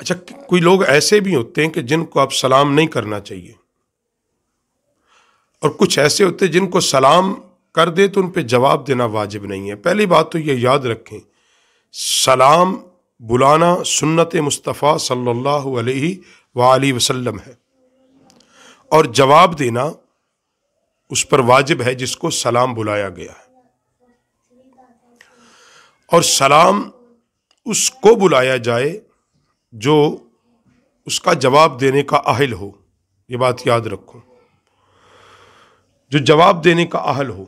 اچھا، کوئی لوگ ایسے بھی ہوتے ہیں کہ جن کو آپ سلام نہیں کرنا چاہیے، اور کچھ ایسے ہوتے ہیں جن کو سلام کر دے تو ان پہ جواب دینا واجب نہیں ہے۔ پہلی بات تو یہ یاد رکھیں، سلام بلانا سنت مصطفیٰ صلی اللہ علیہ وآلہ وسلم ہے، اور جواب دینا اس پر واجب ہے جس کو سلام بلایا گیا ہے، اور سلام اس کو بلایا جائے جو اس کا جواب دینے کا اہل ہو۔ یہ بات یاد رکھو، جو جواب دینے کا اہل ہو،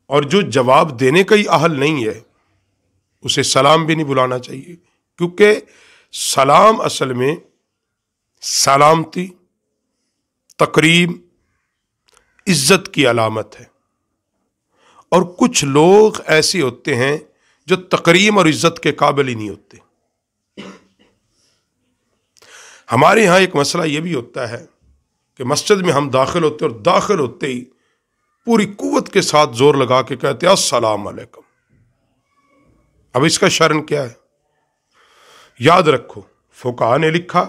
اور جو جواب دینے کا ہی اہل نہیں ہے اسے سلام بھی نہیں بلانا چاہیے، کیونکہ سلام اصل میں سلامتی، تکریم، عزت کی علامت ہے، اور کچھ لوگ ایسے ہوتے ہیں جو تکریم اور عزت کے قابل ہی نہیں ہوتے۔ ہمارے ہاں ایک مسئلہ یہ بھی ہوتا ہے کہ مسجد میں ہم داخل ہوتے اور داخل ہوتے ہی پوری قوت کے ساتھ زور لگا کے کہتے ہیں السلام علیکم۔ اب اس کا شرن کیا ہے؟ یاد رکھو، فقہاء نے لکھا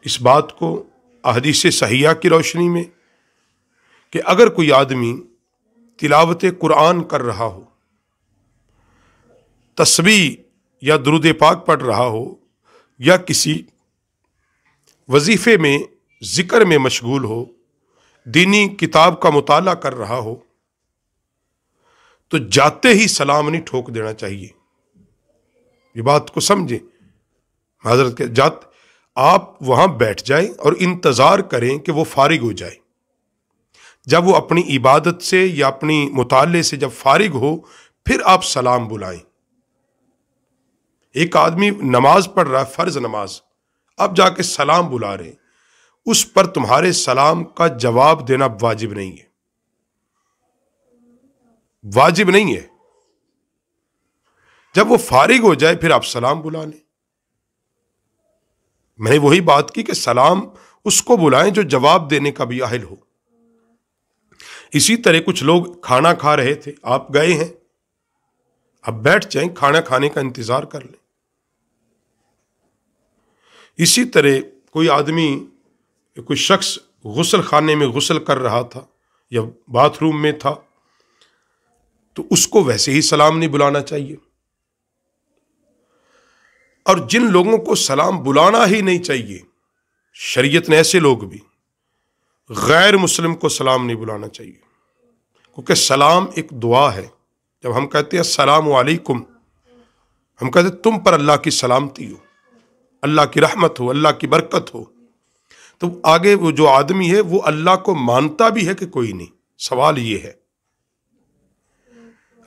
اس بات کو احادیث صحیحہ کی روشنی میں کہ اگر کوئی آدمی تلاوت قرآن کر رہا ہو، تسبیح یا درود پاک پڑھ رہا ہو، یا کسی وظیفے میں ذکر میں مشغول ہو، دینی کتاب کا مطالعہ کر رہا ہو، تو جاتے ہی سلام نہیں ٹھوک دینا چاہیے۔ یہ بات کو سمجھیں، حضرت کے آپ وہاں بیٹھ جائیں اور انتظار کریں کہ وہ فارغ ہو جائے۔ جب وہ اپنی عبادت سے یا اپنی مطالعے سے جب فارغ ہو، پھر آپ سلام بلائیں۔ ایک آدمی نماز پڑھ رہا ہے، فرض نماز، اب جا کے سلام بلا رہے ہیں، اس پر تمہارے سلام کا جواب دینا واجب نہیں ہے، واجب نہیں ہے۔ جب وہ فارغ ہو جائے پھر آپ سلام بلا لیں۔ میں نے وہی بات کی کہ سلام اس کو بلائیں جو جواب دینے کا بھی اہل ہو۔ اسی طرح کچھ لوگ کھانا کھا رہے تھے، آپ گئے ہیں، اب بیٹھ جائیں، کھانا کھانے کا انتظار کر لیں۔ اسی طرح کوئی آدمی، کوئی شخص غسل خانے میں غسل کر رہا تھا یا باتھ روم میں تھا، تو اس کو ویسے ہی سلام نہیں بلانا چاہیے۔ اور جن لوگوں کو سلام بلانا ہی نہیں چاہیے، شریعت نے ایسے لوگ بھی، غیر مسلم کو سلام نہیں بلانا چاہیے، کیونکہ سلام ایک دعا ہے۔ جب ہم کہتے ہیں السلام علیکم، ہم کہتے ہیں تم پر اللہ کی سلامتی ہو، اللہ کی رحمت ہو، اللہ کی برکت ہو، تو آگے وہ جو آدمی ہے وہ اللہ کو مانتا بھی ہے کہ کوئی نہیں۔ سوال یہ ہے،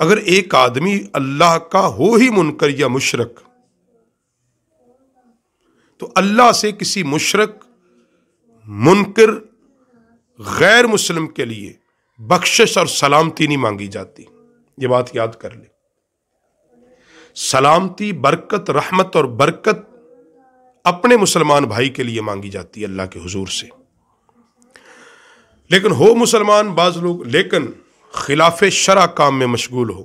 اگر ایک آدمی اللہ کا ہو ہی منکر یا مشرک، تو اللہ سے کسی مشرک، منکر، غیر مسلم کے لیے بخشش اور سلامتی نہیں مانگی جاتی۔ یہ بات یاد کر لیں۔ سلامتی، برکت، رحمت اور برکت اپنے مسلمان بھائی کے لیے مانگی جاتی ہے اللہ کے حضور سے۔ لیکن ہو مسلمان بعض لوگ، لیکن خلاف شرع کام میں مشغول ہو،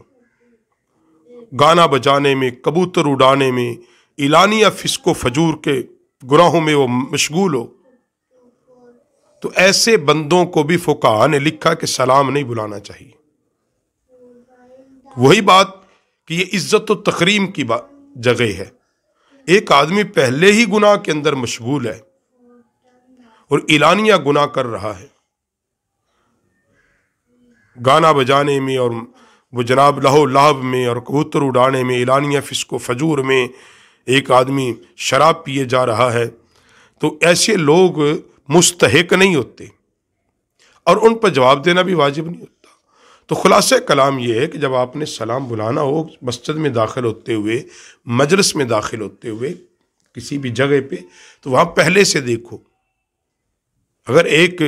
گانا بجانے میں، کبوتر اڑانے میں، اعلانیہ فسق و فجور کے گناہوں میں وہ مشغول ہو، تو ایسے بندوں کو بھی فقہاء نے لکھا کہ سلام نہیں بلانا چاہیے۔ وہی بات کہ یہ عزت و تکریم کی جگہ ہے۔ ایک آدمی پہلے ہی گناہ کے اندر مشغول ہے اور اعلانیہ گناہ کر رہا ہے، گانا بجانے میں اور وہ جناب لہو لہب میں اور کبوتر اڑانے میں، اعلانیہ فسق و فجور میں ایک آدمی شراب پیے جا رہا ہے، تو ایسے لوگ مستحق نہیں ہوتے اور ان پر جواب دینا بھی واجب نہیں ہوتا۔ تو خلاصہ کلام یہ ہے کہ جب آپ نے سلام بلانا ہو، مسجد میں داخل ہوتے ہوئے، مجلس میں داخل ہوتے ہوئے، کسی بھی جگہ پہ، تو وہاں پہلے سے دیکھو۔ اگر ایک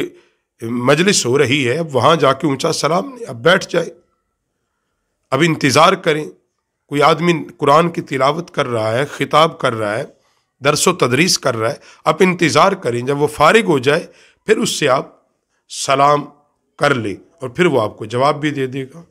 مجلس ہو رہی ہے، اب وہاں جا کے اونچا سلام نہیں، اب بیٹھ جائے، اب انتظار کریں۔ کوئی آدمی قرآن کی تلاوت کر رہا ہے، خطاب کر رہا ہے، درس و تدریس کر رہا ہے، اب انتظار کریں، جب وہ فارغ ہو جائے پھر اس سے آپ سلام کر لیں اور پھر وہ آپ کو جواب بھی دے دے گا۔